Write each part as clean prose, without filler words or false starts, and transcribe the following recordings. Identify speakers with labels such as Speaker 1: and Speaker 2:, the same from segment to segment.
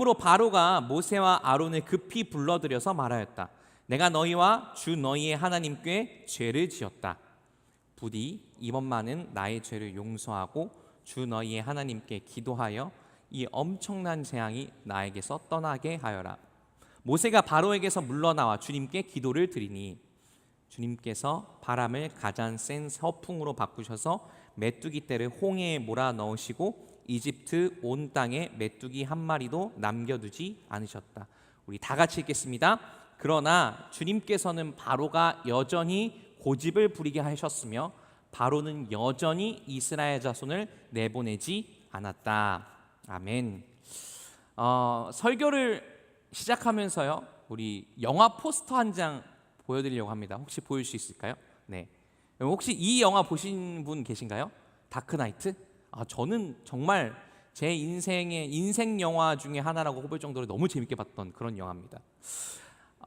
Speaker 1: 그러므로 바로가 모세와 아론을 급히 불러들여서 말하였다. 내가 너희와 주 너희의 하나님께 죄를 지었다. 부디 이번만은 나의 죄를 용서하고 주 너희의 하나님께 기도하여 이 엄청난 재앙이 나에게서 떠나게 하여라. 모세가 바로에게서 물러나와 주님께 기도를 드리니 주님께서 바람을 가장 센 서풍으로 바꾸셔서 메뚜기 떼를 홍해에 몰아 넣으시고 이집트 온 땅에 메뚜기 한 마리도 남겨두지 않으셨다. 우리 다 같이 읽겠습니다. 그러나 주님께서는 바로가 여전히 고집을 부리게 하셨으며 바로는 여전히 이스라엘 자손을 내보내지 않았다. 아멘. 설교를 시작하면서요, 우리 영화 포스터 한 장 보여드리려고 합니다. 혹시 보일 수 있을까요? 네. 혹시 이 영화 보신 분 계신가요? 다크나이트? 저는 정말 제 인생의 인생 영화 중에 하나라고 꼽을 정도로 너무 재밌게 봤던 그런 영화입니다.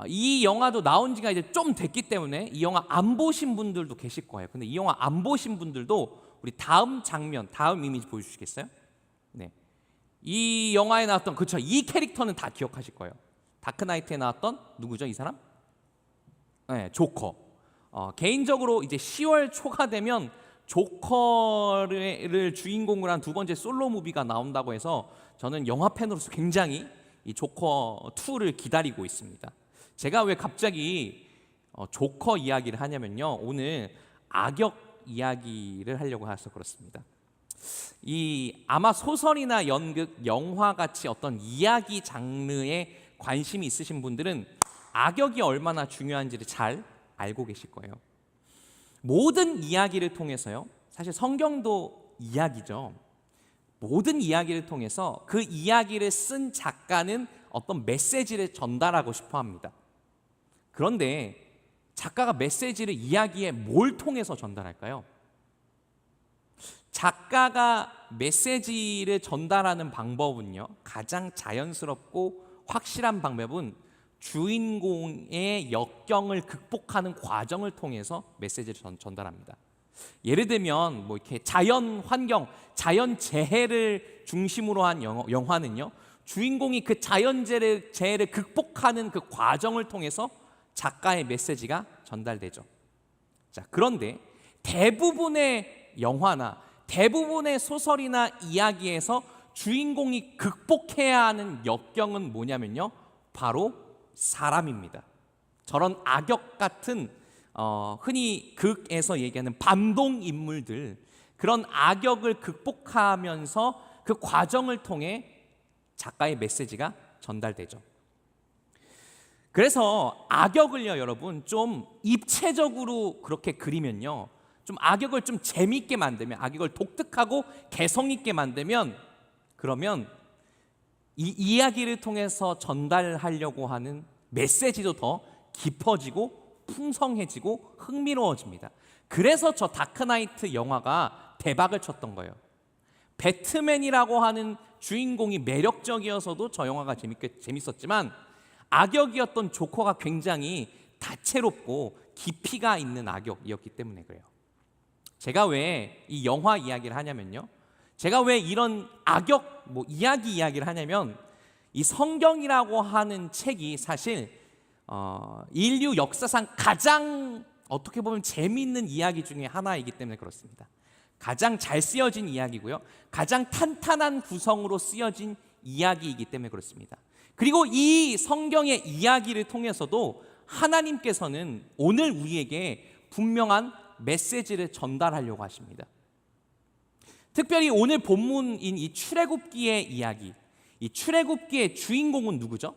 Speaker 1: 이 영화도 나온 지가 이제 좀 됐기 때문에 이 영화 안 보신 분들도 계실 거예요. 근데 이 영화 안 보신 분들도 우리 다음 장면, 다음 이미지 보여주시겠어요? 네. 이 영화에 나왔던, 그렇죠, 이 캐릭터는 다 기억하실 거예요. 다크나이트에 나왔던 누구죠, 이 사람? 네, 조커. 개인적으로 이제 10월 초가 되면 조커를 주인공으로 한 두 번째 솔로 무비가 나온다고 해서 저는 영화 팬으로서 굉장히 이 조커 2를 기다리고 있습니다. 제가 왜 갑자기 조커 이야기를 하냐면요, 오늘 악역 이야기를 하려고 해서 그렇습니다. 이 아마 소설이나 연극, 영화 같이 어떤 이야기 장르에 관심이 있으신 분들은 악역이 얼마나 중요한지를 잘 알고 계실 거예요. 모든 이야기를 통해서요, 사실 성경도 이야기죠. 모든 이야기를 통해서 그 이야기를 쓴 작가는 어떤 메시지를 전달하고 싶어 합니다. 그런데 작가가 메시지를 이야기에 뭘 통해서 전달할까요? 작가가 메시지를 전달하는 방법은요, 가장 자연스럽고 확실한 방법은 주인공의 역경을 극복하는 과정을 통해서 메시지를 전달합니다. 예를 들면 뭐 이렇게 자연 환경, 자연 재해를 중심으로 한 영화는요, 주인공이 그 자연 재해를 극복하는 그 과정을 통해서 작가의 메시지가 전달되죠. 자, 그런데 대부분의 영화나 대부분의 소설이나 이야기에서 주인공이 극복해야 하는 역경은 뭐냐면요, 바로 사람입니다. 저런 악역 같은 흔히 극에서 얘기하는 반동 인물들, 그런 악역을 극복하면서 그 과정을 통해 작가의 메시지가 전달되죠. 그래서 악역을요, 여러분, 좀 입체적으로 그렇게 그리면요, 좀 악역을 좀 재미있게 만들면, 악역을 독특하고 개성 있게 만들면, 그러면 이 이야기를 통해서 전달하려고 하는 메시지도 더 깊어지고 풍성해지고 흥미로워집니다. 그래서 저 다크나이트 영화가 대박을 쳤던 거예요. 배트맨이라고 하는 주인공이 매력적이어서도 저 영화가 재밌었지만 악역이었던 조커가 굉장히 다채롭고 깊이가 있는 악역이었기 때문에 그래요. 제가 왜 이 영화 이야기를 하냐면요, 제가 왜 이런 악역 이야기를 하냐면, 이 성경이라고 하는 책이 사실 인류 역사상 가장 어떻게 보면 재미있는 이야기 중에 하나이기 때문에 그렇습니다. 가장 잘 쓰여진 이야기고요, 가장 탄탄한 구성으로 쓰여진 이야기이기 때문에 그렇습니다. 그리고 이 성경의 이야기를 통해서도 하나님께서는 오늘 우리에게 분명한 메시지를 전달하려고 하십니다. 특별히 오늘 본문인 이 출애굽기의 이야기, 이 출애굽기의 주인공은 누구죠?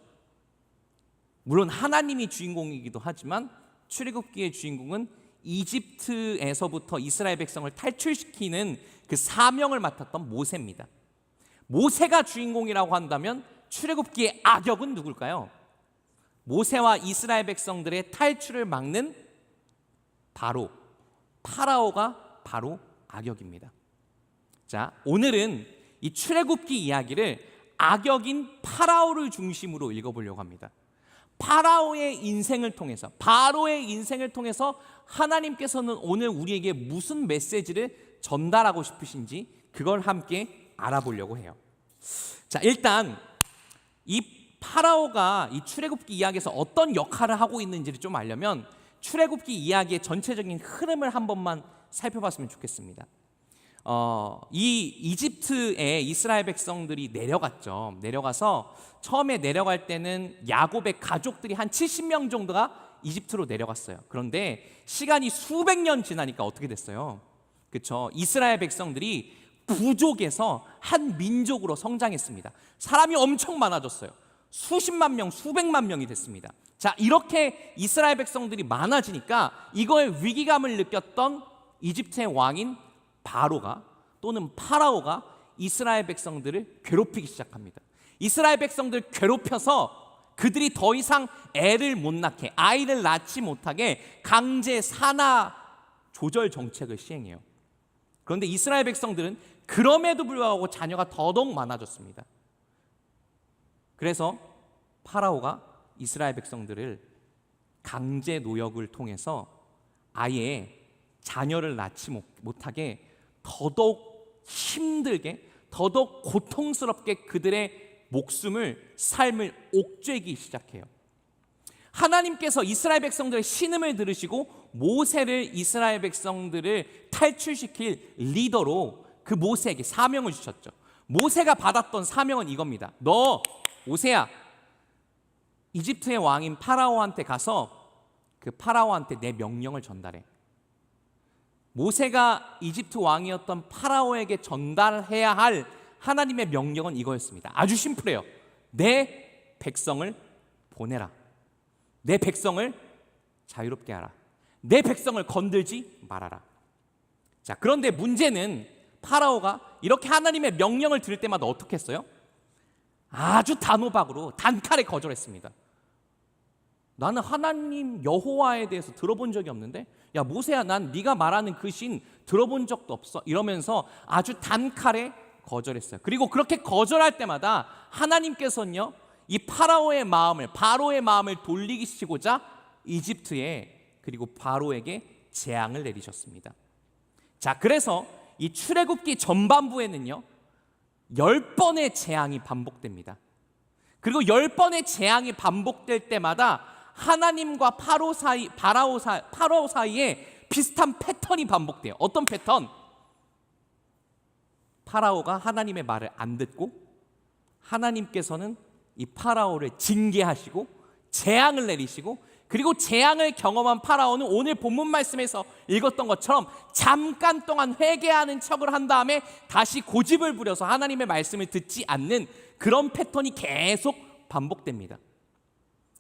Speaker 1: 물론 하나님이 주인공이기도 하지만 출애굽기의 주인공은 이집트에서부터 이스라엘 백성을 탈출시키는 그 사명을 맡았던 모세입니다. 모세가 주인공이라고 한다면 출애굽기의 악역은 누굴까요? 모세와 이스라엘 백성들의 탈출을 막는 파라오가 바로 악역입니다. 자, 오늘은 이 출애굽기 이야기를 악역인 파라오를 중심으로 읽어보려고 합니다. 파라오의 인생을 통해서, 바로의 인생을 통해서 하나님께서는 오늘 우리에게 무슨 메시지를 전달하고 싶으신지 그걸 함께 알아보려고 해요. 자, 일단 이 파라오가 이 출애굽기 이야기에서 어떤 역할을 하고 있는지를 좀 알려면 출애굽기 이야기의 전체적인 흐름을 한 번만 살펴봤으면 좋겠습니다. 이 이집트에 이스라엘 백성들이 내려갔죠. 내려가서 처음에 내려갈 때는 야곱의 가족들이 한 70명 정도가 이집트로 내려갔어요. 그런데 시간이 수백 년 지나니까 어떻게 됐어요? 그렇죠? 이스라엘 백성들이 부족에서 한 민족으로 성장했습니다. 사람이 엄청 많아졌어요. 수십만 명, 수백만 명이 됐습니다. 자, 이렇게 이스라엘 백성들이 많아지니까 이거에 위기감을 느꼈던 이집트의 왕인 바로가 또는 파라오가 이스라엘 백성들을 괴롭히기 시작합니다. 이스라엘 백성들 괴롭혀서 그들이 더 이상 애를 못 낳게, 아이를 낳지 못하게 강제 산하 조절 정책을 시행해요. 그런데 이스라엘 백성들은 그럼에도 불구하고 자녀가 더더욱 많아졌습니다. 그래서 파라오가 이스라엘 백성들을 강제 노역을 통해서 아예 자녀를 낳지 못하게 더더욱 힘들게, 더더욱 고통스럽게 그들의 목숨을, 삶을 옥죄기 시작해요. 하나님께서 이스라엘 백성들의 신음을 들으시고 모세를 이스라엘 백성들을 탈출시킬 리더로 그 모세에게 사명을 주셨죠. 모세가 받았던 사명은 이겁니다. 너 모세야, 이집트의 왕인 파라오한테 가서 그 파라오한테 내 명령을 전달해. 모세가 이집트 왕이었던 파라오에게 전달해야 할 하나님의 명령은 이거였습니다. 아주 심플해요. 내 백성을 보내라. 내 백성을 자유롭게 하라. 내 백성을 건들지 말아라. 자, 그런데 문제는 파라오가 이렇게 하나님의 명령을 들을 때마다 어떻게 했어요? 아주 단호박으로 단칼에 거절했습니다. 나는 하나님 여호와에 대해서 들어본 적이 없는데, 야 모세야, 난 네가 말하는 그 신 들어본 적도 없어, 이러면서 아주 단칼에 거절했어요. 그리고 그렇게 거절할 때마다 하나님께서는요, 이 파라오의 마음을, 바로의 마음을 돌리시고자 이집트에, 그리고 바로에게 재앙을 내리셨습니다. 자, 그래서 이 출애굽기 전반부에는요 10번의 재앙이 반복됩니다. 그리고 10번의 재앙이 반복될 때마다 하나님과 파라오 사이에 비슷한 패턴이 반복돼요. 어떤 패턴? 파라오가 하나님의 말을 안 듣고 하나님께서는 이 파라오를 징계하시고 재앙을 내리시고, 그리고 재앙을 경험한 파라오는 오늘 본문 말씀에서 읽었던 것처럼 잠깐 동안 회개하는 척을 한 다음에 다시 고집을 부려서 하나님의 말씀을 듣지 않는 그런 패턴이 계속 반복됩니다.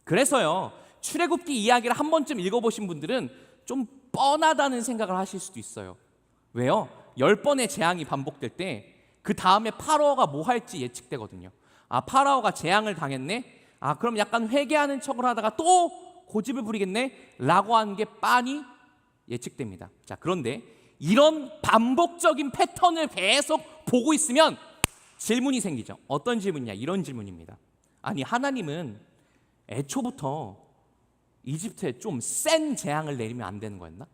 Speaker 1: 그래서요, 출애굽기 이야기를 한 번쯤 읽어보신 분들은 좀 뻔하다는 생각을 하실 수도 있어요. 왜요? 10번의 재앙이 반복될 때 그 다음에 파라오가 뭐 할지 예측되거든요. 아, 파라오가 재앙을 당했네? 아, 그럼 약간 회개하는 척을 하다가 또 고집을 부리겠네? 라고 하는 게 빤히 예측됩니다. 자, 그런데 이런 반복적인 패턴을 계속 보고 있으면 질문이 생기죠. 어떤 질문이냐? 이런 질문입니다. 아니, 하나님은 애초부터 이집트에 좀 센 재앙을 내리면 안 되는 거였나?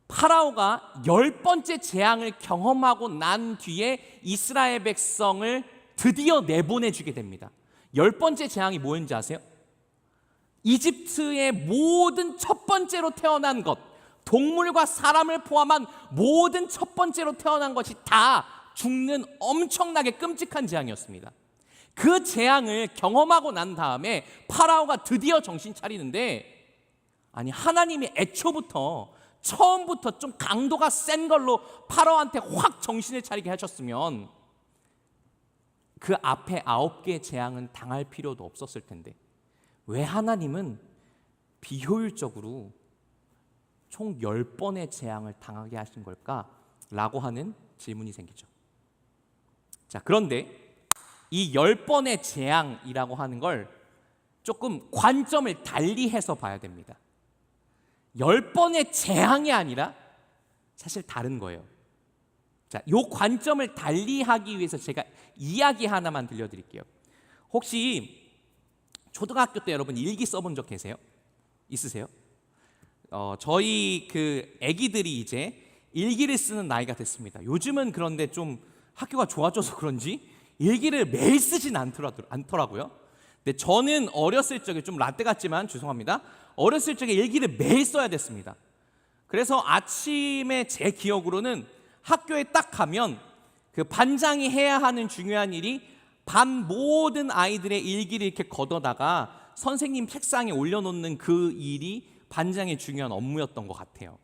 Speaker 1: 파라오가 10번째 재앙을 경험하고 난 뒤에 이스라엘 백성을 드디어 내보내주게 됩니다. 10번째 재앙이 뭐였는지 아세요? 이집트의 모든 첫 번째로 태어난 것, 동물과 사람을 포함한 모든 첫 번째로 태어난 것이 다 죽는 엄청나게 끔찍한 재앙이었습니다. 그 재앙을 경험하고 난 다음에 파라오가 드디어 정신 차리는데, 아니 하나님이 애초부터 처음부터 좀 강도가 센 걸로 파라오한테 확 정신을 차리게 하셨으면 그 앞에 9개의 재앙은 당할 필요도 없었을 텐데 왜 하나님은 비효율적으로 총 10번의 재앙을 당하게 하신 걸까? 라고 하는 질문이 생기죠. 자, 그런데 이 10번의 재앙이라고 하는 걸 조금 관점을 달리해서 봐야 됩니다. 10번의 재앙이 아니라 사실 다른 거예요. 자, 요 관점을 달리하기 위해서 제가 이야기 하나만 들려드릴게요. 혹시 초등학교 때 여러분 일기 써본 적 계세요? 있으세요? 저희 그 아기들이 이제 일기를 쓰는 나이가 됐습니다. 요즘은 그런데 좀 학교가 좋아져서 그런지 일기를 매일 쓰진 않더라고요. 근데 저는 어렸을 적에, 좀 라떼 같지만 죄송합니다, 어렸을 적에 일기를 매일 써야 됐습니다. 그래서 아침에 제 기억으로는 학교에 딱 가면 그 반장이 해야 하는 중요한 일이 반 모든 아이들의 일기를 이렇게 걷어다가 선생님 책상에 올려놓는 그 일이 반장의 중요한 업무였던 것 같아요.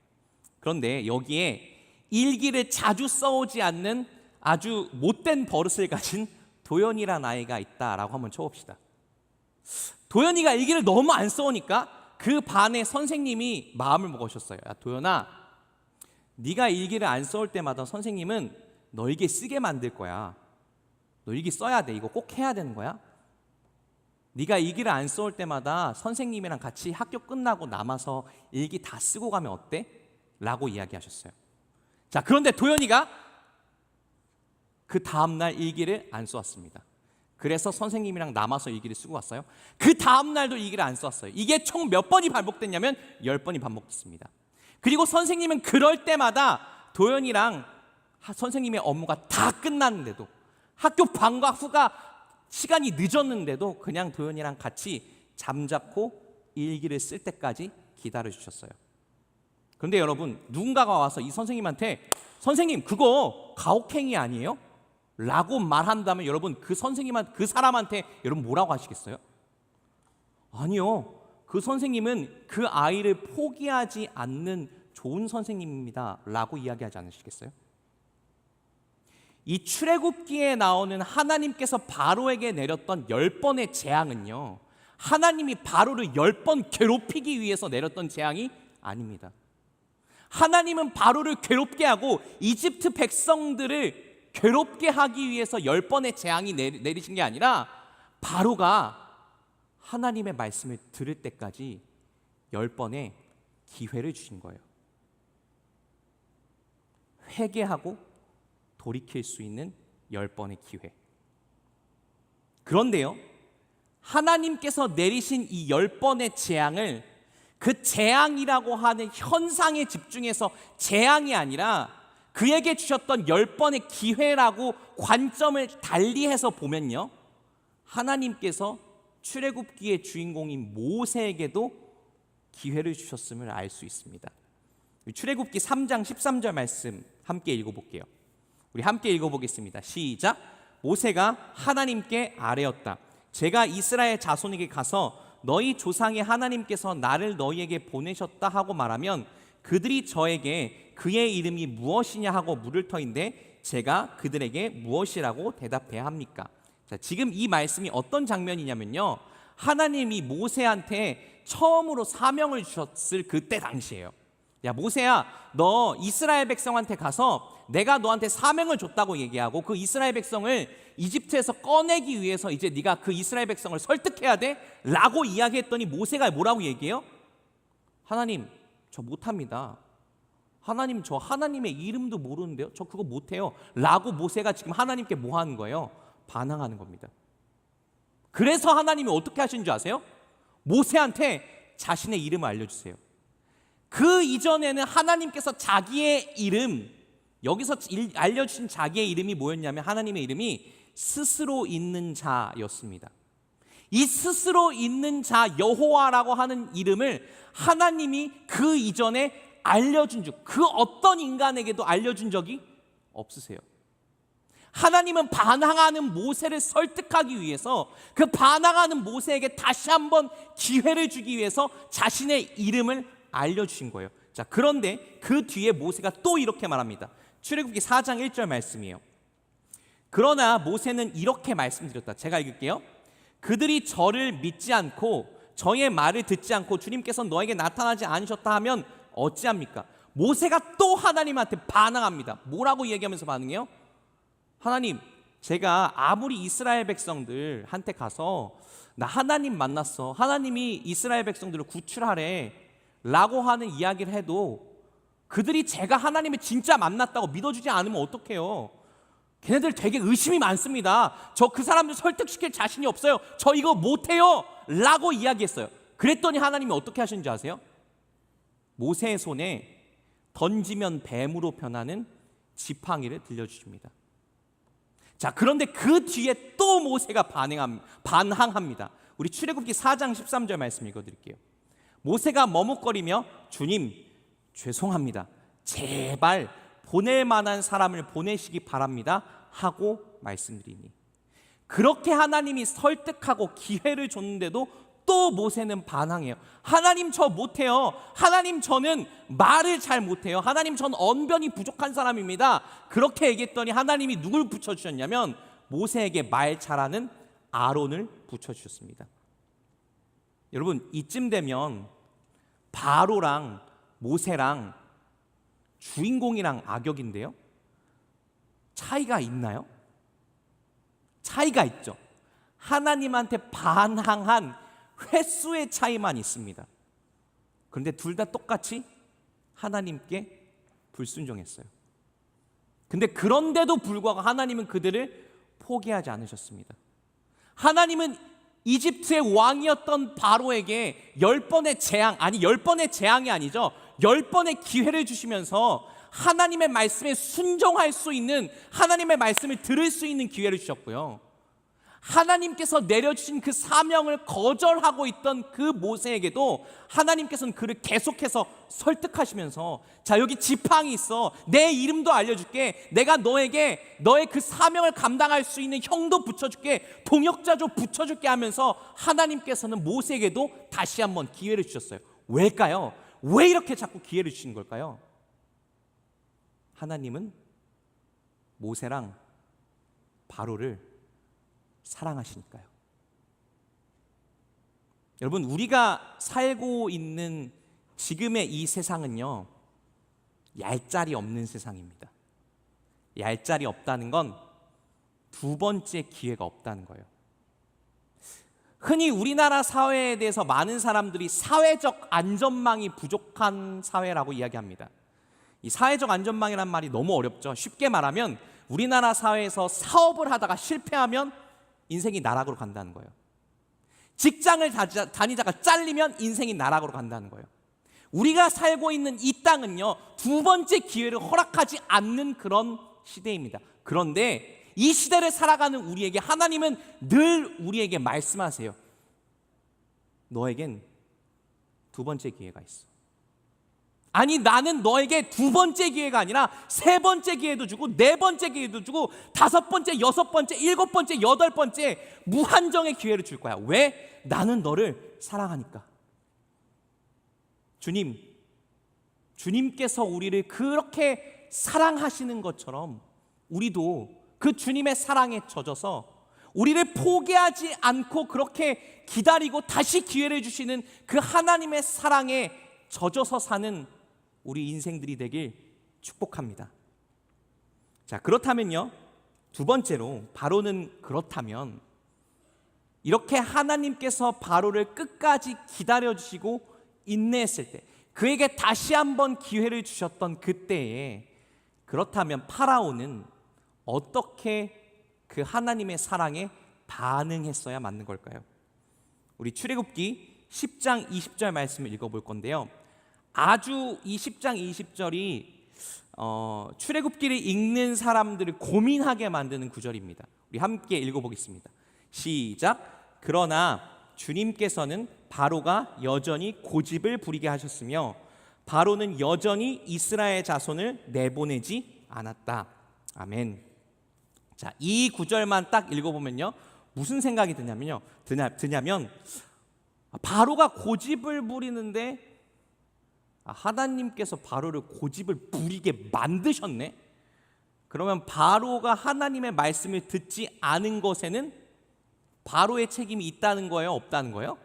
Speaker 1: 그런데 여기에 일기를 자주 써오지 않는 아주 못된 버릇을 가진 도연이라는 아이가 있다라고 한번 쳐봅시다. 도연이가 일기를 너무 안 써오니까 그 반의 선생님이 마음을 먹으셨어요. 야, 도연아, 네가 일기를 안 써올 때마다 선생님은 너 일기 쓰게 만들 거야. 너 일기 써야 돼. 이거 꼭 해야 되는 거야. 네가 일기를 안 써올 때마다 선생님이랑 같이 학교 끝나고 남아서 일기 다 쓰고 가면 어때? 라고 이야기하셨어요. 자, 그런데 도연이가 그 다음날 일기를 안 써왔습니다. 그래서 선생님이랑 남아서 일기를 쓰고 왔어요. 그 다음날도 일기를 안 써왔어요. 이게 총 몇 번이 반복됐냐면 10번이 반복됐습니다. 그리고 선생님은 그럴 때마다 도연이랑 선생님의 업무가 다 끝났는데도, 학교 방과 후가 시간이 늦었는데도 그냥 도연이랑 같이 잠자코 일기를 쓸 때까지 기다려 주셨어요. 그런데 여러분, 누군가가 와서 이 선생님한테 선생님 그거 가혹행위 아니에요? 라고 말한다면 여러분 그 선생님한테, 그 사람한테 여러분 뭐라고 하시겠어요? 아니요, 그 선생님은 그 아이를 포기하지 않는 좋은 선생님입니다 라고 이야기하지 않으시겠어요? 이 출애굽기에 나오는 하나님께서 바로에게 내렸던 10번의 재앙은요, 하나님이 바로를 10번 괴롭히기 위해서 내렸던 재앙이 아닙니다. 하나님은 바로를 괴롭게 하고 이집트 백성들을 괴롭게 하기 위해서 10번의 재앙이 내리신 게 아니라 바로가 하나님의 말씀을 들을 때까지 10번의 기회를 주신 거예요. 회개하고 돌이킬 수 있는 10번의 기회. 그런데요, 하나님께서 내리신 이 10번의 재앙을 그 재앙이라고 하는 현상에 집중해서 재앙이 아니라 그에게 주셨던 10번의 기회라고 관점을 달리해서 보면요, 하나님께서 출애굽기의 주인공인 모세에게도 기회를 주셨음을 알 수 있습니다. 출애굽기 3장 13절 말씀 함께 읽어볼게요. 우리 함께 읽어보겠습니다. 시작. 모세가 하나님께 아뢰었다. 제가 이스라엘 자손에게 가서 너희 조상의 하나님께서 나를 너희에게 보내셨다 하고 말하면 그들이 저에게 그의 이름이 무엇이냐 하고 물을 터인데 제가 그들에게 무엇이라고 대답해야 합니까? 자, 지금 이 말씀이 어떤 장면이냐면요, 하나님이 모세한테 처음으로 사명을 주셨을 그때 당시예요. 야, 모세야, 너 이스라엘 백성한테 가서 내가 너한테 사명을 줬다고 얘기하고 그 이스라엘 백성을 이집트에서 꺼내기 위해서 이제 네가 그 이스라엘 백성을 설득해야 돼 라고 이야기했더니 모세가 뭐라고 얘기해요? 하나님, 저 못합니다. 하나님, 저 하나님의 이름도 모르는데요, 저 그거 못해요 라고 모세가 지금 하나님께 뭐 하는 거예요? 반항하는 겁니다. 그래서 하나님이 어떻게 하신 줄 아세요? 모세한테 자신의 이름을 알려주세요. 그 이전에는 하나님께서 자기의 이름, 여기서 알려주신 자기의 이름이 뭐였냐면 하나님의 이름이 스스로 있는 자였습니다. 이 스스로 있는 자 여호와라고 하는 이름을 하나님이 그 이전에 알려준 적, 그 어떤 인간에게도 알려준 적이 없으세요. 하나님은 반항하는 모세를 설득하기 위해서 그 반항하는 모세에게 다시 한번 기회를 주기 위해서 자신의 이름을 알려주신 거예요. 자, 그런데 그 뒤에 모세가 또 이렇게 말합니다. 출애굽기 4장 1절 말씀이에요. 그러나 모세는 이렇게 말씀드렸다. 제가 읽을게요. 그들이 저를 믿지 않고 저의 말을 듣지 않고 주님께서 너에게 나타나지 않으셨다 하면 어찌합니까? 모세가 또 하나님한테 반항합니다. 뭐라고 얘기하면서 반응해요? 하나님, 제가 아무리 이스라엘 백성들한테 가서 나 하나님 만났어, 하나님이 이스라엘 백성들을 구출하래 라고 하는 이야기를 해도 그들이 제가 하나님을 진짜 만났다고 믿어주지 않으면 어떡해요? 걔네들 되게 의심이 많습니다. 저 그 사람들 설득시킬 자신이 없어요. 저 이거 못해요 라고 이야기했어요. 그랬더니 하나님이 어떻게 하시는지 아세요? 모세의 손에 던지면 뱀으로 변하는 지팡이를 들려주십니다. 자, 그런데 그 뒤에 또 모세가 반항합니다. 우리 출애굽기 4장 13절 말씀 읽어드릴게요. 모세가 머뭇거리며 주님 죄송합니다. 제발 보낼 만한 사람을 보내시기 바랍니다 하고 말씀드리니, 그렇게 하나님이 설득하고 기회를 줬는데도 또 모세는 반항해요. 하나님 저 못해요. 하나님 저는 말을 잘 못해요. 하나님 전 언변이 부족한 사람입니다. 그렇게 얘기했더니 하나님이 누굴 붙여주셨냐면 모세에게 말 잘하는 아론을 붙여주셨습니다. 여러분, 이쯤 되면 바로랑 모세랑 주인공이랑 악역인데요, 차이가 있나요? 차이가 있죠. 하나님한테 반항한 횟수의 차이만 있습니다. 그런데 둘 다 똑같이 하나님께 불순종했어요. 근데 그런데도 불구하고 하나님은 그들을 포기하지 않으셨습니다. 하나님은 이집트의 왕이었던 바로에게 10번의 재앙, 아니 10번의 재앙이 아니죠, 10번의 기회를 주시면서 하나님의 말씀에 순종할 수 있는, 하나님의 말씀을 들을 수 있는 기회를 주셨고요, 하나님께서 내려주신 그 사명을 거절하고 있던 그 모세에게도 하나님께서는 그를 계속해서 설득하시면서, 자, 여기 지팡이 있어, 내 이름도 알려줄게, 내가 너에게 너의 그 사명을 감당할 수 있는 형도 붙여줄게, 동역자도 붙여줄게 하면서 하나님께서는 모세에게도 다시 한번 기회를 주셨어요. 왜일까요? 왜 이렇게 자꾸 기회를 주시는 걸까요? 하나님은 모세랑 바로를 사랑하시니까요. 여러분, 우리가 살고 있는 지금의 이 세상은요, 얄짤이 없는 세상입니다. 얄짤이 없다는 건 두 번째 기회가 없다는 거예요. 흔히 우리나라 사회에 대해서 많은 사람들이 사회적 안전망이 부족한 사회라고 이야기합니다. 이 사회적 안전망이란 말이 너무 어렵죠. 쉽게 말하면 우리나라 사회에서 사업을 하다가 실패하면 인생이 나락으로 간다는 거예요. 직장을 다니다가 잘리면 인생이 나락으로 간다는 거예요. 우리가 살고 있는 이 땅은요, 두 번째 기회를 허락하지 않는 그런 시대입니다. 그런데 이 시대를 살아가는 우리에게 하나님은 늘 우리에게 말씀하세요. 너에겐 두 번째 기회가 있어. 아니, 나는 너에게 두 번째 기회가 아니라 세 번째 기회도 주고 네 번째 기회도 주고 다섯 번째, 여섯 번째, 일곱 번째, 여덟 번째 무한정의 기회를 줄 거야. 왜? 나는 너를 사랑하니까. 주님께서 우리를 그렇게 사랑하시는 것처럼 우리도 그 주님의 사랑에 젖어서 우리를 포기하지 않고 그렇게 기다리고 다시 기회를 주시는 그 하나님의 사랑에 젖어서 사는 우리 인생들이 되길 축복합니다. 자, 그렇다면요, 두 번째로 바로는 그렇다면 이렇게 하나님께서 바로를 끝까지 기다려주시고 인내했을 때, 그에게 다시 한번 기회를 주셨던 그때에, 그렇다면 파라오는 어떻게 그 하나님의 사랑에 반응했어야 맞는 걸까요? 우리 출애굽기 10장 20절 말씀을 읽어볼 건데요, 아주 이 10장 20절이 출애굽기를 읽는 사람들을 고민하게 만드는 구절입니다. 우리 함께 읽어보겠습니다. 시작. 그러나 주님께서는 바로가 여전히 고집을 부리게 하셨으며 바로는 여전히 이스라엘 자손을 내보내지 않았다. 아멘. 자, 이 구절만 딱 읽어보면요, 무슨 생각이 드냐면 바로가 고집을 부리는데 하나님께서 바로를 고집을 부리게 만드셨네. 그러면 바로가 하나님의 말씀을 듣지 않은 것에는 바로의 책임이 있다는 거예요, 없다는 거예요?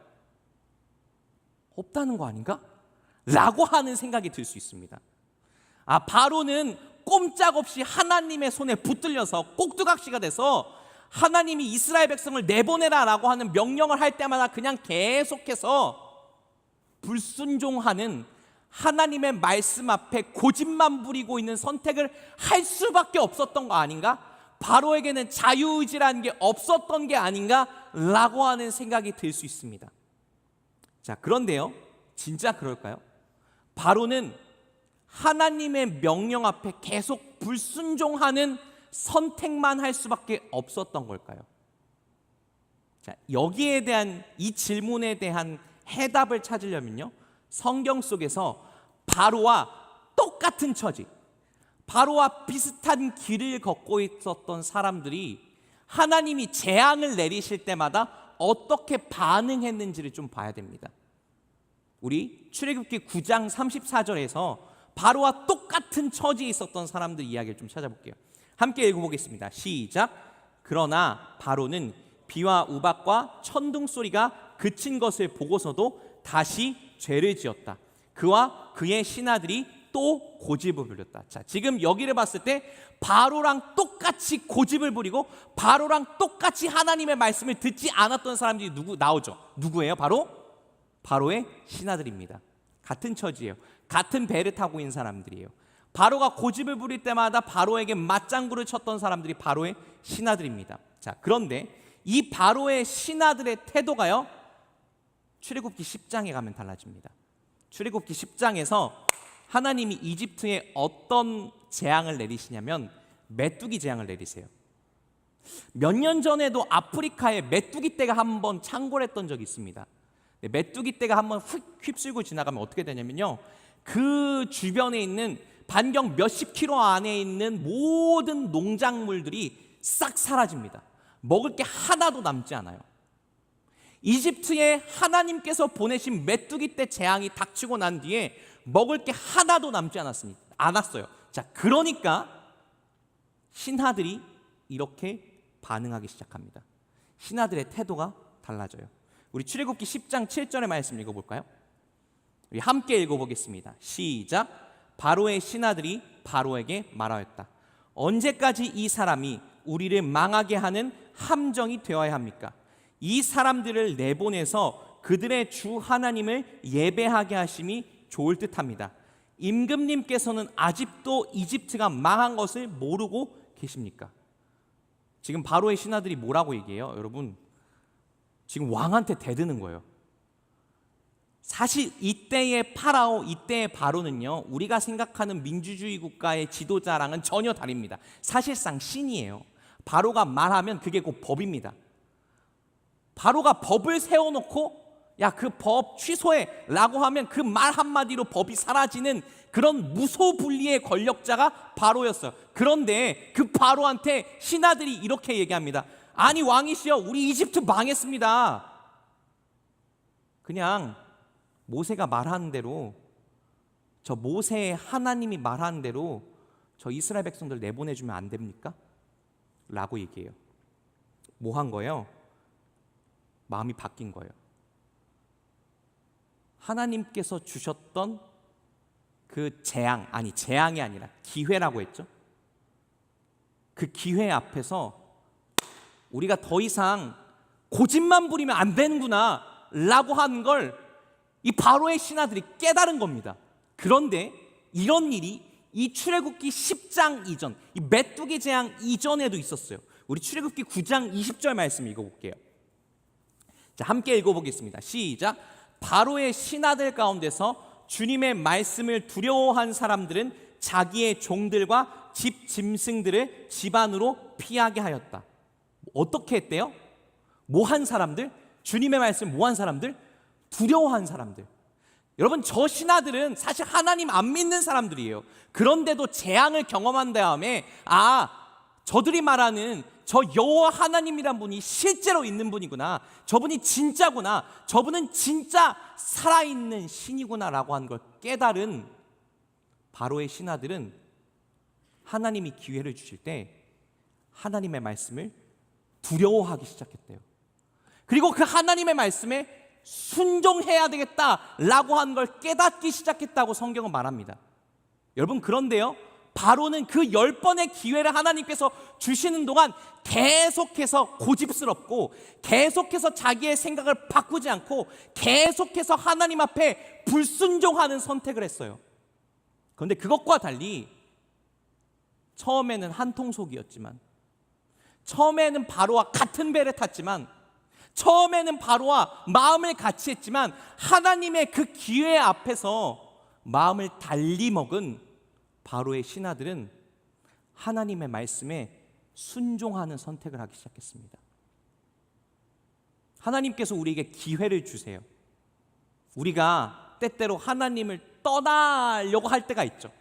Speaker 1: 없다는 거 아닌가? 라고 하는 생각이 들 수 있습니다. 바로는 꼼짝없이 하나님의 손에 붙들려서 꼭두각시가 돼서 하나님이 이스라엘 백성을 내보내라라고 하는 명령을 할 때마다 그냥 계속해서 불순종하는, 하나님의 말씀 앞에 고집만 부리고 있는 선택을 할 수밖에 없었던 거 아닌가? 바로에게는 자유의지라는 게 없었던 게 아닌가? 라고 하는 생각이 들 수 있습니다. 자, 그런데요, 진짜 그럴까요? 바로는 하나님의 명령 앞에 계속 불순종하는 선택만 할 수밖에 없었던 걸까요? 자, 여기에 대한 이 질문에 대한 해답을 찾으려면요, 성경 속에서 바로와 똑같은 처지, 바로와 비슷한 길을 걷고 있었던 사람들이 하나님이 재앙을 내리실 때마다 어떻게 반응했는지를 좀 봐야 됩니다. 우리 출애굽기 9장 34절에서 바로와 똑같은 처지에 있었던 사람들 이야기를 좀 찾아볼게요. 함께 읽어보겠습니다. 시작. 그러나 바로는 비와 우박과 천둥 소리가 그친 것을 보고서도 다시 죄를 지었다. 그와 그의 신하들이 또 고집을 부렸다. 자, 지금 여기를 봤을 때 바로랑 똑같이 고집을 부리고 바로랑 똑같이 하나님의 말씀을 듣지 않았던 사람들이 나오죠. 누구예요? 바로의 신하들입니다. 같은 처지예요. 같은 배를 타고 있는 사람들이에요. 바로가 고집을 부릴 때마다 바로에게 맞장구를 쳤던 사람들이 바로의 신하들입니다. 자, 그런데 이 바로의 신하들의 태도가요, 출애굽기 10장에 가면 달라집니다. 출애굽기 10장에서 하나님이 이집트에 어떤 재앙을 내리시냐면 메뚜기 재앙을 내리세요. 몇 년 전에도 아프리카에 메뚜기 떼가 한번 창궐했던 적이 있습니다. 메뚜기 떼가 한번 휩쓸고 지나가면 어떻게 되냐면요, 그 주변에 있는 반경 몇십 킬로 안에 있는 모든 농작물들이 싹 사라집니다. 먹을 게 하나도 남지 않아요. 이집트에 하나님께서 보내신 메뚜기 떼 재앙이 닥치고 난 뒤에 먹을 게 하나도 남지 않았어요. 자, 그러니까 신하들이 이렇게 반응하기 시작합니다. 신하들의 태도가 달라져요. 우리 출애굽기 10장 7절의 말씀 읽어볼까요? 우리 함께 읽어보겠습니다. 시작. 바로의 신하들이 바로에게 말하였다. 언제까지 이 사람이 우리를 망하게 하는 함정이 되어야 합니까? 이 사람들을 내보내서 그들의 주 하나님을 예배하게 하심이 좋을 듯합니다. 임금님께서는 아직도 이집트가 망한 것을 모르고 계십니까? 지금 바로의 신하들이 뭐라고 얘기해요? 여러분, 지금 왕한테 대드는 거예요. 사실 이때의 파라오, 이때의 바로는요, 우리가 생각하는 민주주의 국가의 지도자랑은 전혀 다릅니다. 사실상 신이에요. 바로가 말하면 그게 곧 법입니다. 바로가 법을 세워놓고 야, 그 법 취소해 라고 하면 그 말 한마디로 법이 사라지는 그런 무소불리의 권력자가 바로였어요. 그런데 그 바로한테 신하들이 이렇게 얘기합니다. 아니 왕이시여, 우리 이집트 망했습니다. 그냥 모세가 말하는 대로, 저 모세의 하나님이 말하는 대로 저 이스라엘 백성들 내보내주면 안 됩니까? 라고 얘기해요. 뭐 한 거예요? 마음이 바뀐 거예요. 하나님께서 주셨던 그 재앙이 아니라 기회라고 했죠. 그 기회 앞에서 우리가 더 이상 고집만 부리면 안 되는구나 라고 한 걸 이 바로의 신하들이 깨달은 겁니다. 그런데 이런 일이 이 출애굽기 10장 이전, 이 메뚜기 재앙 이전에도 있었어요. 우리 출애굽기 9장 20절 말씀 읽어볼게요. 자, 함께 읽어보겠습니다. 시작. 바로의 신하들 가운데서 주님의 말씀을 두려워한 사람들은 자기의 종들과 집 짐승들을 집안으로 피하게 하였다. 어떻게 했대요? 뭐한 사람들? 주님의 말씀 뭐한 사람들? 두려워한 사람들. 여러분, 저 신하들은 사실 하나님 안 믿는 사람들이에요. 그런데도 재앙을 경험한 다음에 저들이 말하는 저 여호와 하나님이란 분이 실제로 있는 분이구나, 저분이 진짜구나, 저분은 진짜 살아있는 신이구나 라고 하는 걸 깨달은 바로의 신하들은 하나님이 기회를 주실 때 하나님의 말씀을 두려워하기 시작했대요. 그리고 그 하나님의 말씀에 순종해야 되겠다라고 하는 걸 깨닫기 시작했다고 성경은 말합니다. 여러분, 그런데요, 바로는 그 10번의 기회를 하나님께서 주시는 동안 계속해서 고집스럽고 계속해서 자기의 생각을 바꾸지 않고 계속해서 하나님 앞에 불순종하는 선택을 했어요. 그런데 그것과 달리 처음에는 한통속이었지만, 처음에는 바로와 같은 배를 탔지만, 처음에는 바로와 마음을 같이 했지만 하나님의 그 기회 앞에서 마음을 달리 먹은 바로의 신하들은 하나님의 말씀에 순종하는 선택을 하기 시작했습니다. 하나님께서 우리에게 기회를 주세요. 우리가 때때로 하나님을 떠나려고 할 때가 있죠.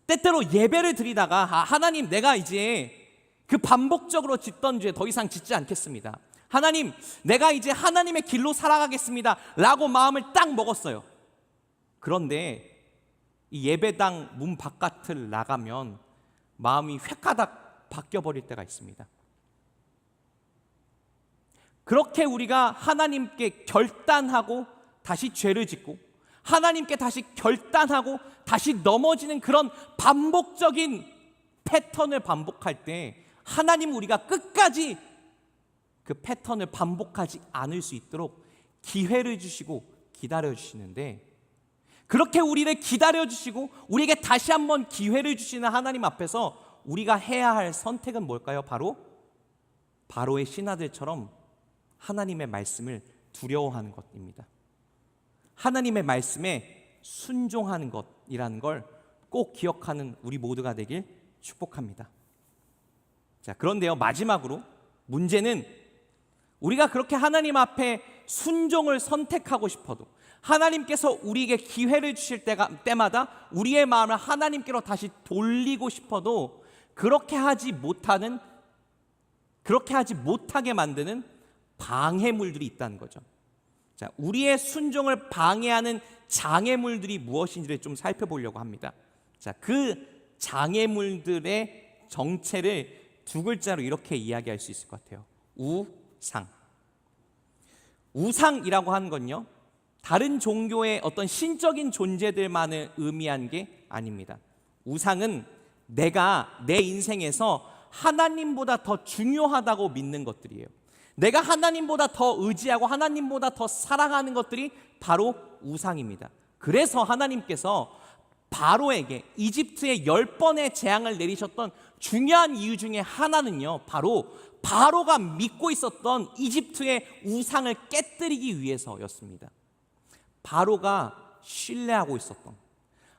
Speaker 1: 때때로 예배를 드리다가 하나님, 내가 이제 그 반복적으로 짓던 죄 더 이상 짓지 않겠습니다. 하나님, 내가 이제 하나님의 길로 살아가겠습니다 라고 마음을 딱 먹었어요. 그런데 이 예배당 문 바깥을 나가면 마음이 획가닥 바뀌어버릴 때가 있습니다. 그렇게 우리가 하나님께 결단하고 다시 죄를 짓고 하나님께 다시 결단하고 다시 넘어지는 그런 반복적인 패턴을 반복할 때 하나님, 우리가 끝까지 그 패턴을 반복하지 않을 수 있도록 기회를 주시고 기다려 주시는데, 그렇게 우리를 기다려 주시고 우리에게 다시 한번 기회를 주시는 하나님 앞에서 우리가 해야 할 선택은 뭘까요? 바로 바로의 신하들처럼 하나님의 말씀을 두려워하는 것입니다. 하나님의 말씀에 순종하는 것이라는 걸 꼭 기억하는 우리 모두가 되길 축복합니다. 자, 그런데요, 마지막으로 문제는 우리가 그렇게 하나님 앞에 순종을 선택하고 싶어도, 하나님께서 우리에게 기회를 주실 때마다 우리의 마음을 하나님께로 다시 돌리고 싶어도 그렇게 하지 못하게 만드는 방해물들이 있다는 거죠. 자, 우리의 순종을 방해하는 장애물들이 무엇인지를 좀 살펴보려고 합니다. 자, 그 장애물들의 정체를 두 글자로 이렇게 이야기할 수 있을 것 같아요. 우상. 우상이라고 하는 건요, 다른 종교의 어떤 신적인 존재들만을 의미한 게 아닙니다. 우상은 내가 내 인생에서 하나님보다 더 중요하다고 믿는 것들이에요. 내가 하나님보다 더 의지하고 하나님보다 더 사랑하는 것들이 바로 우상입니다. 그래서 하나님께서 바로에게 이집트에 10번의 재앙을 내리셨던 중요한 이유 중에 하나는요, 바로 바로가 믿고 있었던 이집트의 우상을 깨뜨리기 위해서였습니다. 바로가 신뢰하고 있었던,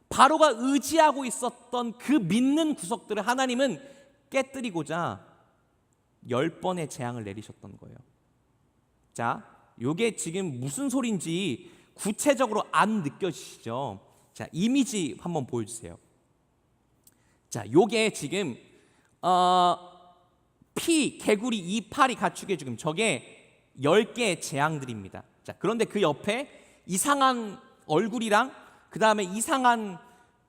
Speaker 1: 바로가 의지하고 있었던 그 믿는 구석들을 하나님은 깨뜨리고자 10번의 재앙을 내리셨던 거예요. 자, 요게 지금 무슨 소린지 구체적으로 안 느껴지시죠? 자, 이미지 한번 보여주세요. 자, 요게 지금 개구리, 이파리, 가축의 죽음, 저게 10개의 재앙들입니다. 자, 그런데 그 옆에 이상한 얼굴이랑 그 다음에 이상한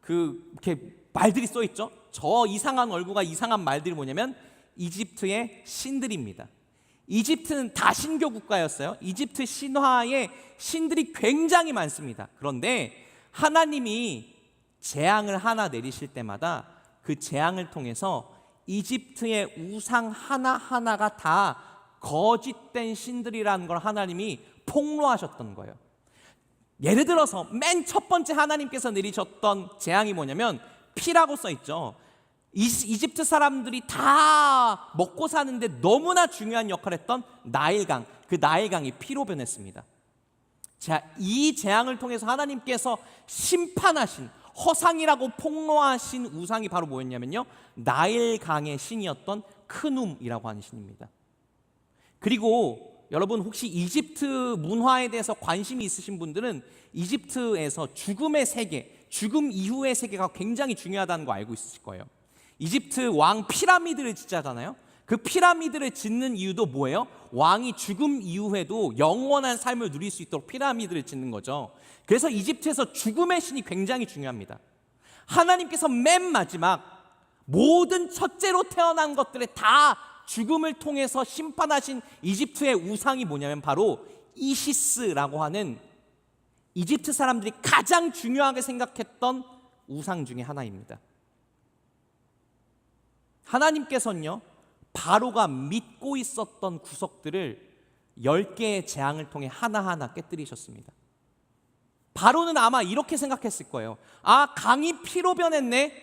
Speaker 1: 이렇게 말들이 써 있죠. 저 이상한 얼굴과 이상한 말들이 뭐냐면 이집트의 신들입니다. 이집트는 다신교 국가였어요. 이집트 신화에 신들이 굉장히 많습니다. 그런데 하나님이 재앙을 하나 내리실 때마다 그 재앙을 통해서 이집트의 우상 하나하나가 다 거짓된 신들이라는 걸 하나님이 폭로하셨던 거예요. 예를 들어서 맨 첫 번째 하나님께서 내리셨던 재앙이 뭐냐면 피라고 써 있죠. 이집트 사람들이 다 먹고 사는데 너무나 중요한 역할을 했던 나일강, 그 나일강이 피로 변했습니다. 자, 이 재앙을 통해서 하나님께서 심판하신, 허상이라고 폭로하신 우상이 바로 뭐였냐면요, 나일강의 신이었던 크눔이라고 하는 신입니다. 그리고 여러분, 혹시 이집트 문화에 대해서 관심이 있으신 분들은 이집트에서 죽음의 세계, 죽음 이후의 세계가 굉장히 중요하다는 거 알고 있으실 거예요. 이집트 왕 피라미드를 짓잖아요. 그 피라미드를 짓는 이유도 뭐예요? 왕이 죽음 이후에도 영원한 삶을 누릴 수 있도록 피라미드를 짓는 거죠. 그래서 이집트에서 죽음의 신이 굉장히 중요합니다. 하나님께서 맨 마지막 모든 첫째로 태어난 것들에 다 죽음을 통해서 심판하신 이집트의 우상이 뭐냐면 바로 이시스라고 하는 이집트 사람들이 가장 중요하게 생각했던 우상 중에 하나입니다. 하나님께서는요, 바로가 믿고 있었던 구석들을 10개의 재앙을 통해 하나하나 깨뜨리셨습니다. 바로는 아마 이렇게 생각했을 거예요. 아, 강이 피로 변했네.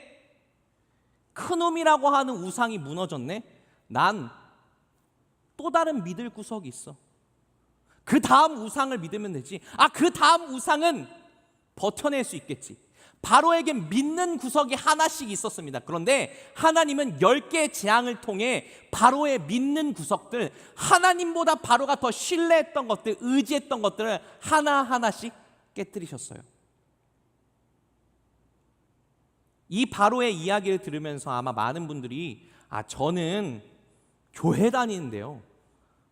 Speaker 1: 크눔이라고 하는 우상이 무너졌네. 난 또 다른 믿을 구석이 있어. 그 다음 우상을 믿으면 되지. 아, 그 다음 우상은 버텨낼 수 있겠지. 바로에게 믿는 구석이 하나씩 있었습니다. 그런데 하나님은 10개의 재앙을 통해 바로의 믿는 구석들, 하나님보다 바로가 더 신뢰했던 것들, 의지했던 것들을 하나하나씩 깨뜨리셨어요. 이 바로의 이야기를 들으면서 아마 많은 분들이 저는 교회 다니는데요,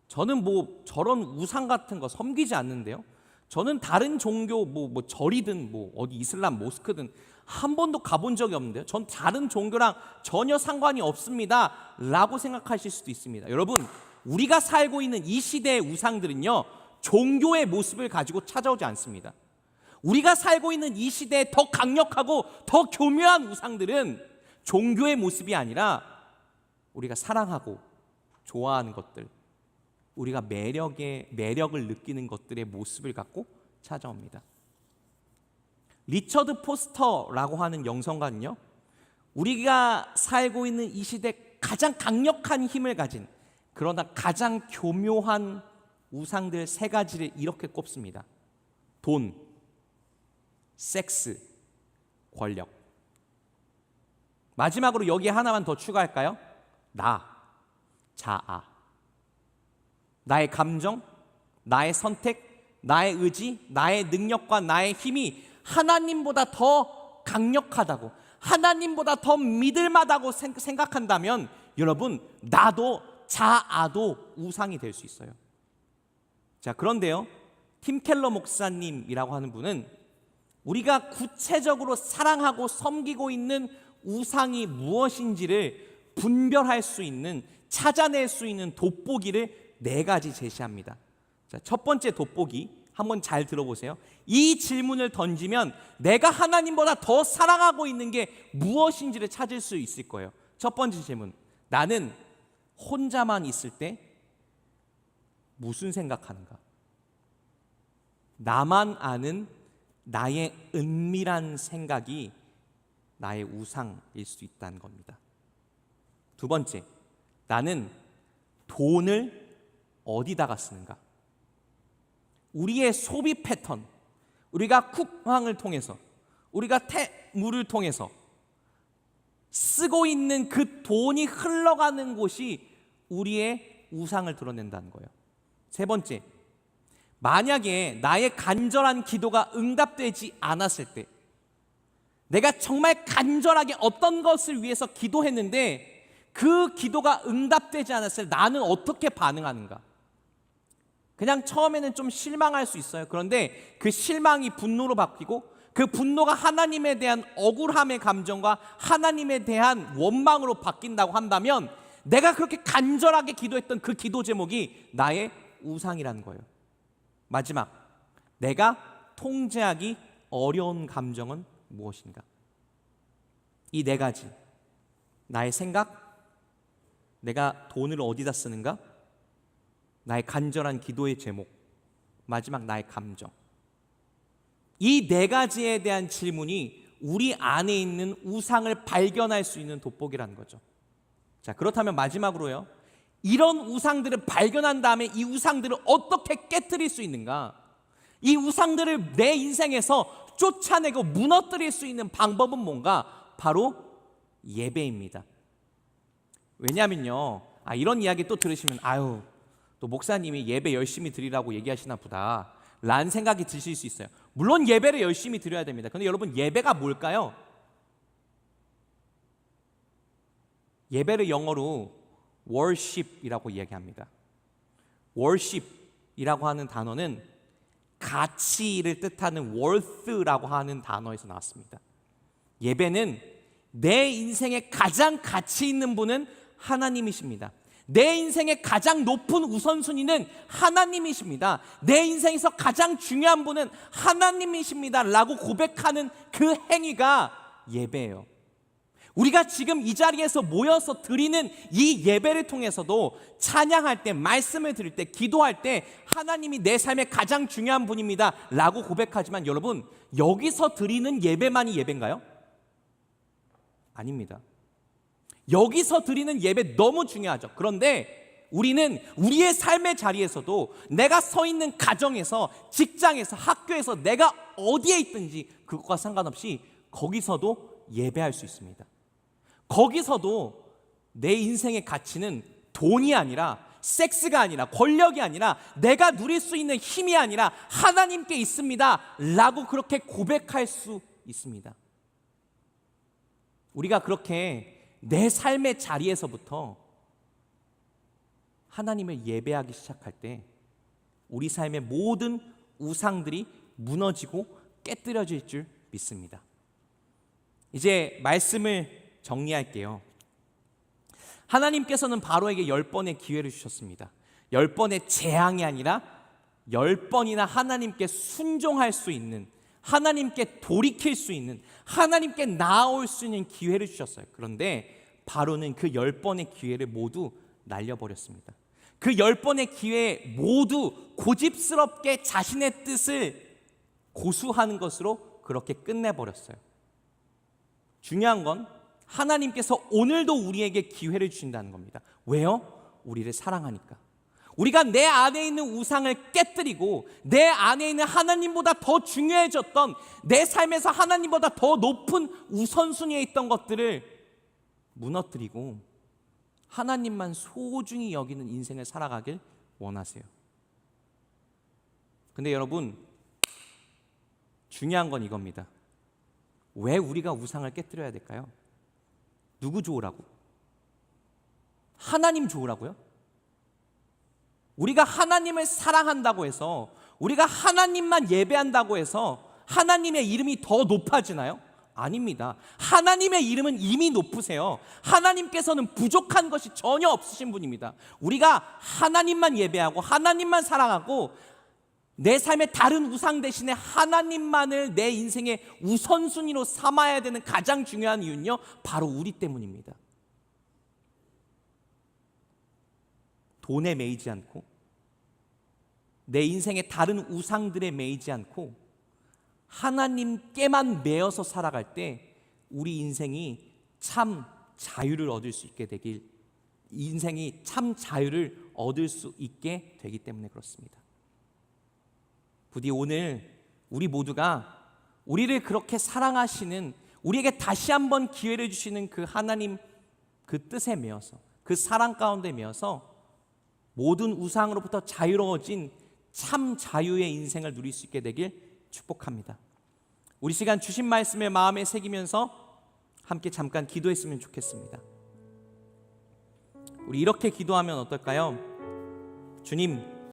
Speaker 1: 저는 뭐 저런 우상 같은 거 섬기지 않는데요, 저는 다른 종교 뭐 절이든 뭐 어디 이슬람 모스크든 한 번도 가본 적이 없는데요, 전 다른 종교랑 전혀 상관이 없습니다 라고 생각하실 수도 있습니다. 여러분, 우리가 살고 있는 이 시대의 우상들은요, 종교의 모습을 가지고 찾아오지 않습니다. 우리가 살고 있는 이 시대에 더 강력하고 더 교묘한 우상들은 종교의 모습이 아니라 우리가 사랑하고 좋아하는 것들, 우리가 매력을 느끼는 것들의 모습을 갖고 찾아옵니다. 리처드 포스터라고 하는 영성가는요, 우리가 살고 있는 이 시대 가장 강력한 힘을 가진, 그러나 가장 교묘한 우상들 3가지를 이렇게 꼽습니다. 돈, 섹스, 권력. 마지막으로 여기에 하나만 더 추가할까요? 자아. 나의 감정, 나의 선택, 나의 의지, 나의 능력과 나의 힘이 하나님보다 더 강력하다고, 하나님보다 더 믿을만하다고 생각한다면 여러분, 나도 자아도 우상이 될 수 있어요. 자, 그런데요, 팀 켈러 목사님이라고 하는 분은 우리가 구체적으로 사랑하고 섬기고 있는 우상이 무엇인지를 분별할 수 있는, 찾아낼 수 있는 돋보기를 4가지 제시합니다. 자, 첫 번째 돋보기 한번 잘 들어보세요. 이 질문을 던지면 내가 하나님보다 더 사랑하고 있는 게 무엇인지를 찾을 수 있을 거예요. 첫 번째 질문, 나는 혼자만 있을 때 무슨 생각하는가? 나만 아는 나의 은밀한 생각이 나의 우상일 수 있다는 겁니다. 두 번째, 나는 돈을 어디다가 쓰는가? 우리의 소비 패턴, 우리가 쿡황을 통해서, 우리가 태물을 통해서 쓰고 있는 그 돈이 흘러가는 곳이 우리의 우상을 드러낸다는 거예요. 세 번째, 만약에 나의 간절한 기도가 응답되지 않았을 때, 내가 정말 간절하게 어떤 것을 위해서 기도했는데 그 기도가 응답되지 않았을 때 나는 어떻게 반응하는가? 그냥 처음에는 좀 실망할 수 있어요. 그런데 그 실망이 분노로 바뀌고, 그 분노가 하나님에 대한 억울함의 감정과 하나님에 대한 원망으로 바뀐다고 한다면 내가 그렇게 간절하게 기도했던 그 기도 제목이 나의 우상이라는 거예요. 마지막, 내가 통제하기 어려운 감정은 무엇인가? 이 4가지, 나의 생각, 내가 돈을 어디다 쓰는가, 나의 간절한 기도의 제목, 마지막 나의 감정. 이 4가지에 대한 질문이 우리 안에 있는 우상을 발견할 수 있는 돋보기라는 거죠. 자, 그렇다면 마지막으로요, 이런 우상들을 발견한 다음에 이 우상들을 어떻게 깨트릴 수 있는가? 이 우상들을 내 인생에서 쫓아내고 무너뜨릴 수 있는 방법은 뭔가? 바로 예배입니다. 왜냐하면요, 이런 이야기 또 들으시면 또 목사님이 예배 열심히 드리라고 얘기하시나 보다 라는 생각이 드실 수 있어요. 물론 예배를 열심히 드려야 됩니다. 그런데 여러분, 예배가 뭘까요? 예배를 영어로 worship이라고 이야기합니다. worship이라고 하는 단어는 가치를 뜻하는 worth라고 하는 단어에서 나왔습니다. 예배는 내 인생에 가장 가치 있는 분은 하나님이십니다. 내 인생의 가장 높은 우선순위는 하나님이십니다. 내 인생에서 가장 중요한 분은 하나님이십니다 라고 고백하는 그 행위가 예배예요. 우리가 지금 이 자리에서 모여서 드리는 이 예배를 통해서도 찬양할 때, 말씀을 드릴 때, 기도할 때 하나님이 내 삶의 가장 중요한 분입니다 라고 고백하지만 여러분, 여기서 드리는 예배만이 예배인가요? 아닙니다. 여기서 드리는 예배 너무 중요하죠. 그런데 우리는 우리의 삶의 자리에서도, 내가 서 있는 가정에서, 직장에서, 학교에서, 내가 어디에 있든지 그것과 상관없이 거기서도 예배할 수 있습니다. 거기서도 내 인생의 가치는 돈이 아니라, 섹스가 아니라, 권력이 아니라, 내가 누릴 수 있는 힘이 아니라 하나님께 있습니다 라고 그렇게 고백할 수 있습니다. 우리가 그렇게 내 삶의 자리에서부터 하나님을 예배하기 시작할 때 우리 삶의 모든 우상들이 무너지고 깨뜨려질 줄 믿습니다. 이제 말씀을 정리할게요. 하나님께서는 바로에게 10번의 기회를 주셨습니다. 10번의 재앙이 아니라 10번이나 하나님께 순종할 수 있는, 하나님께 돌이킬 수 있는, 하나님께 나아올 수 있는 기회를 주셨어요. 그런데 바로는 그 10번의 기회를 모두 날려버렸습니다. 그 10번의 기회에 모두 고집스럽게 자신의 뜻을 고수하는 것으로 그렇게 끝내버렸어요. 중요한 건 하나님께서 오늘도 우리에게 기회를 주신다는 겁니다. 왜요? 우리를 사랑하니까. 우리가 내 안에 있는 우상을 깨뜨리고 내 안에 있는 하나님보다 더 중요해졌던, 내 삶에서 하나님보다 더 높은 우선순위에 있던 것들을 무너뜨리고 하나님만 소중히 여기는 인생을 살아가길 원하세요. 근데 여러분, 중요한 건 이겁니다. 왜 우리가 우상을 깨뜨려야 될까요? 누구 좋으라고? 하나님 좋으라고요? 우리가 하나님을 사랑한다고 해서, 우리가 하나님만 예배한다고 해서 하나님의 이름이 더 높아지나요? 아닙니다. 하나님의 이름은 이미 높으세요. 하나님께서는 부족한 것이 전혀 없으신 분입니다. 우리가 하나님만 예배하고 하나님만 사랑하고 내 삶의 다른 우상 대신에 하나님만을 내 인생의 우선순위로 삼아야 되는 가장 중요한 이유는요, 바로 우리 때문입니다. 돈에 매이지 않고 내 인생의 다른 우상들에 매이지 않고 하나님께만 매여서 살아갈 때 우리 인생이 참 자유를 얻을 수 있게 되길, 인생이 참 자유를 얻을 수 있게 되기 때문에 그렇습니다. 부디 오늘 우리 모두가 우리를 그렇게 사랑하시는, 우리에게 다시 한번 기회를 주시는 그 하나님, 그 뜻에 매여서, 그 사랑 가운데 매여서 모든 우상으로부터 자유로워진 참 자유의 인생을 누릴 수 있게 되길 축복합니다. 우리 시간 주신 말씀을 마음에 새기면서 함께 잠깐 기도했으면 좋겠습니다. 우리 이렇게 기도하면 어떨까요? 주님,